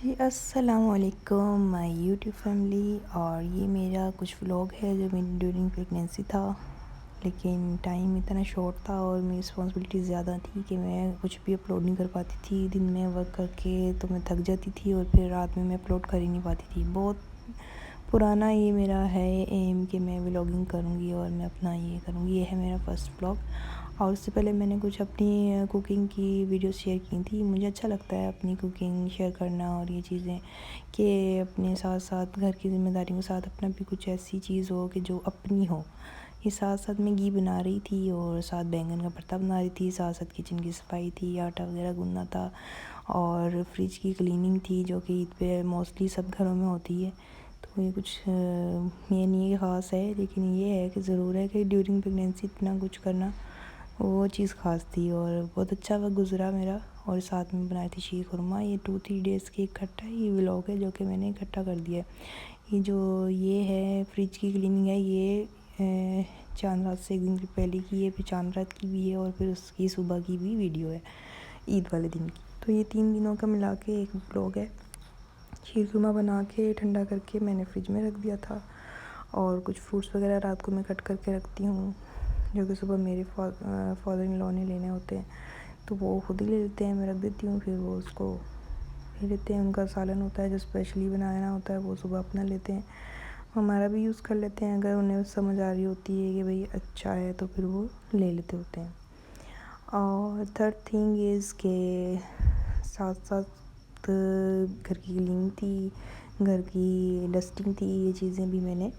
जी अस्सलाम वालेकुम my YouTube family. और ये मेरा कुछ व्लॉग है जो मेरी ड्यूरिंग प्रेगनेंसी था, लेकिन टाइम इतना शॉर्ट था और मेरी रिस्पॉन्सिबिलिटी ज़्यादा थी कि मैं कुछ भी अपलोड नहीं कर पाती थी। दिन में वर्क करके तो मैं थक जाती थी और फिर रात में मैं अपलोड कर ही नहीं पाती थी। बहुत पुराना ये मेरा है एम कि मैं व्लॉगिंग करूँगी और मैं अपना ये करूँगी। ये है मेरा फर्स्ट व्लॉग। और उससे पहले मैंने कुछ अपनी कुकिंग की वीडियो शेयर की थी। मुझे अच्छा लगता है अपनी कुकिंग शेयर करना और ये चीज़ें कि अपने साथ साथ घर की ज़िम्मेदारियों के साथ अपना भी कुछ ऐसी चीज़ हो कि जो अपनी हो। ये साथ साथ मैं घी बना रही थी और साथ बैंगन का भरता बना रही थी, साथ साथ किचन की सफाई थी, आटा वगैरह गूंदना था और फ्रिज की क्लीनिंग थी जो कि ईद पे मोस्टली सब घरों में होती है। तो ये कुछ ये नहीं है ख़ास है, लेकिन ये है कि ज़रूर है कि ड्यूरिंग प्रेगनेंसी इतना कुछ करना वो चीज़ ख़ास थी और बहुत अच्छा वक्त गुज़रा मेरा। और साथ में बनाई थी शीर खुरमा। ये 2-3 डेज़ की इकट्ठा ये व्लॉग है जो कि मैंने इकट्ठा कर दिया है। ये जो ये है फ्रिज की क्लीनिंग है, ये चांद रात से एक दिन पहले की है, फिर चांद रात की भी है और फिर उसकी सुबह की भी वीडियो है ईद वाले दिन की। तो ये 3 दिनों का मिला के एक व्लॉग है। शीर खुरमा बना के ठंडा करके मैंने फ्रिज में रख दिया था और कुछ फ्रूट्स वगैरह रात को मैं कट करके रखती हूँ जो कि सुबह मेरे फादर इन लॉ ने लेने होते हैं, तो वो खुद ही ले लेते हैं। मैं रख देती हूँ, फिर वो उसको ले लेते हैं। उनका सालन होता है जो स्पेशली बनाना होता है, वो सुबह अपना लेते हैं, हमारा भी यूज़ कर लेते हैं। अगर उन्हें समझ आ रही होती है कि भाई अच्छा है तो फिर वो ले लेते होते हैं। और थर्ड थिंग इज़ के साथ साथ घर की क्लीनिंग थी, घर की डस्टिंग थी, ये चीज़ें भी मैंने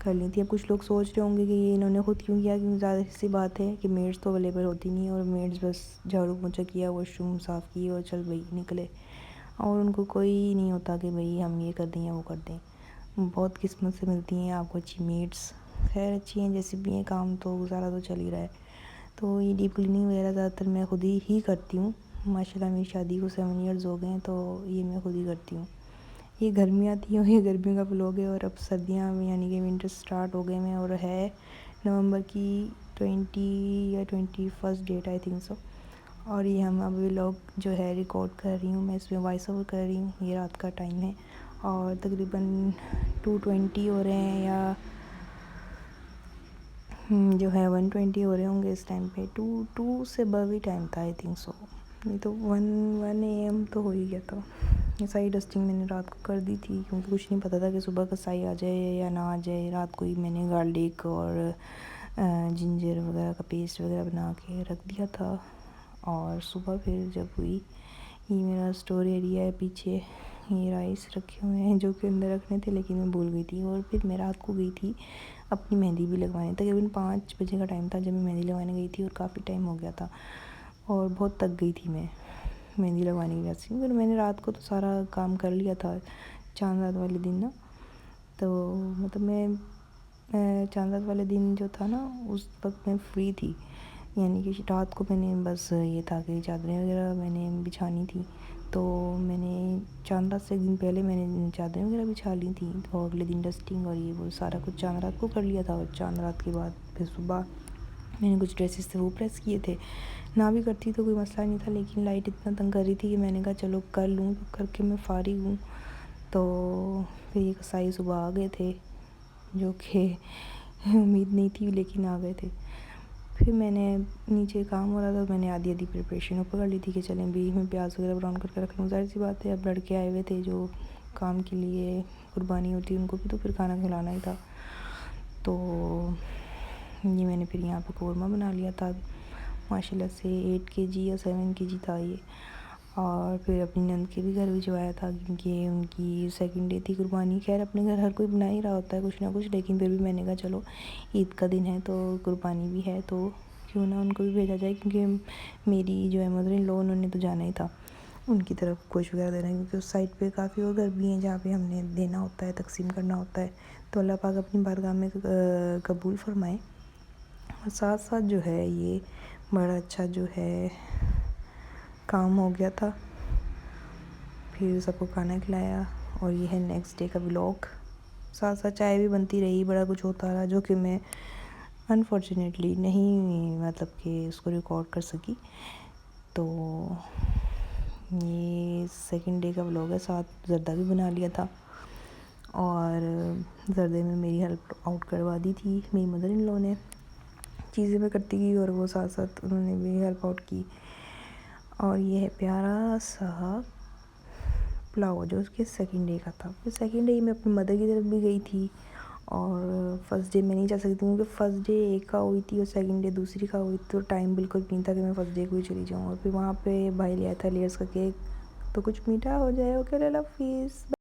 कर ली थी। अब कुछ लोग सोच रहे होंगे कि ये इन्होंने खुद क्यों किया, क्योंकि ज़्यादा सी बात है कि मेड्स तो अवेलेबल होती नहीं और मेड्स बस झाड़ू पोंछा किया, वॉशरूम साफ़ किए और चल भाई निकले। और उनको कोई नहीं होता कि भाई हम ये कर दें या वो कर दें। बहुत किस्मत से मिलती हैं आपको अच्छी मेड्स। खैर अच्छी हैं जैसे भी हैं, काम तो गुजारा तो चल ही रहा है। तो ये डीप क्लीनिंग वगैरह ज़्यादातर मैं खुद ही करती हूँ। माशाल्लाह मेरी शादी को 7 इयर्स हो गए हैं, तो ये मैं खुद ही करती हूँ। ये गर्मियाँ थी और ये गर्मियों का व्लॉग है। और अब सर्दियाँ में यानी कि विंटर स्टार्ट हो गए हैं और है नवंबर की 20 या 21 डेट आई थिंक सो। और ये हम अब व्लॉग जो है रिकॉर्ड कर रही हूँ, मैं इसमें वॉइस ओवर कर रही हूँ। ये रात का टाइम है और तकरीबन 2:20 हो रहे हैं या जो है 1:20 हो रहे होंगे इस टाइम पे। टू से above ही टाइम था आई थिंक सो। नहीं तो 1 AM तो हो ही गया था। ये सारी डस्टिंग मैंने रात को कर दी थी क्योंकि कुछ नहीं पता था कि सुबह कसाई आ जाए या ना आ जाए। रात को ही मैंने गार्लिक और जिंजर वगैरह का पेस्ट वगैरह बना के रख दिया था। और सुबह फिर जब हुई, ये मेरा स्टोर एरिया है पीछे, ये राइस रखे हुए हैं जो कि अंदर रखने थे लेकिन मैं भूल गई थी। और फिर मैं रात को गई थी अपनी मेहंदी भी लगवाने। तकरीबन 5 बजे का टाइम था जब मैं मेहंदी लगवाने गई थी और काफ़ी टाइम हो गया था और बहुत थक गई थी मैं मेहंदी लगवाने की वजह से। फिर मैंने रात को तो सारा काम कर लिया था चांद रात वाले दिन ना। तो मतलब मैं चांद रात वाले दिन जो था ना उस वक्त मैं फ्री थी, यानी कि रात को मैंने बस ये था कि चादरें वगैरह मैंने बिछानी थी। तो मैंने चांद रात से एक दिन पहले मैंने चादरें वगैरह बिछा ली थी। तो अगले दिन डस्टिंग और ये वो सारा कुछ चांद रात को कर लिया था। और चांद रात के बाद फिर सुबह मैंने कुछ ड्रेसेस थे वो प्रेस किए थे। ना भी करती तो कोई मसला नहीं था, लेकिन लाइट इतना तंग कर रही थी कि मैंने कहा चलो कर लूँ। तो करके मैं फारिग हूँ। तो फिर ये कसाई सुबह आ गए थे जो कि उम्मीद नहीं थी लेकिन आ गए थे। फिर मैंने नीचे काम हो रहा था, मैंने आधी आधी प्रिपरेशन ऊपर कर ली थी कि चलें भी मैं प्याज वगैरह ब्राउन करके रख लूँ। ज़ाहिर सी बात है अब लड़के आए हुए थे जो काम के लिए कुर्बानी होती है उनको भी तो फिर खाना खिलाना ही था। तो ये मैंने फिर यहाँ पे कौरमा बना लिया था माशाल्लाह से। 8 kg या 7 kg था ये। और फिर अपनी नंद के भी घर भिजवाया था क्योंकि उनकी सेकंड डे थी कुर्बानी। खैर अपने घर हर कोई बना ही रहा होता है कुछ ना कुछ, लेकिन फिर भी मैंने कहा चलो ईद का दिन है तो कुर्बानी भी है तो क्यों ना उनको भी भेजा जाए। क्योंकि मेरी जो है मदर इन लॉ उन्होंने तो जाना ही था उनकी तरफ गोश्त वगैरह देना, क्योंकि उस साइड पे काफ़ी और घर भी हैं जहाँ पे हमने देना होता है, तकसीम करना होता है। तो अल्लाह पाक अपनी बारगाह में कबूल फरमाए। और साथ साथ जो है ये बड़ा अच्छा जो है काम हो गया था। फिर सबको खाना खिलाया और ये है नेक्स्ट डे का व्लॉग। साथ साथ चाय भी बनती रही, बड़ा कुछ होता रहा जो कि मैं अनफॉर्चुनेटली नहीं मतलब कि उसको रिकॉर्ड कर सकी। तो ये सेकंड डे का व्लॉग है। साथ जर्दा भी बना लिया था और जर्दे में मेरी हेल्प आउट करवा दी थी मेरी मदर इन लॉ ने। चीज़ें मैं करती गई और वो साथ साथ उन्होंने भी हेल्प आउट की। और ये है प्यारा सा पुलाव जो उसके सेकंड डे का था। फिर सेकंड डे मैं अपनी मदर की तरफ भी गई थी और फर्स्ट डे मैं नहीं जा सकती थी क्योंकि फ़र्स्ट डे एक का हुई थी और सेकंड डे दूसरी का हुई, तो टाइम बिल्कुल नहीं था कि मैं फ़र्स्ट डे को ही चली जाऊँ। और फिर वहाँ पे भाई ले आया था लेयर्स का केक, तो कुछ मीठा हो जाए। ओके, अल्लाह हाफिज़।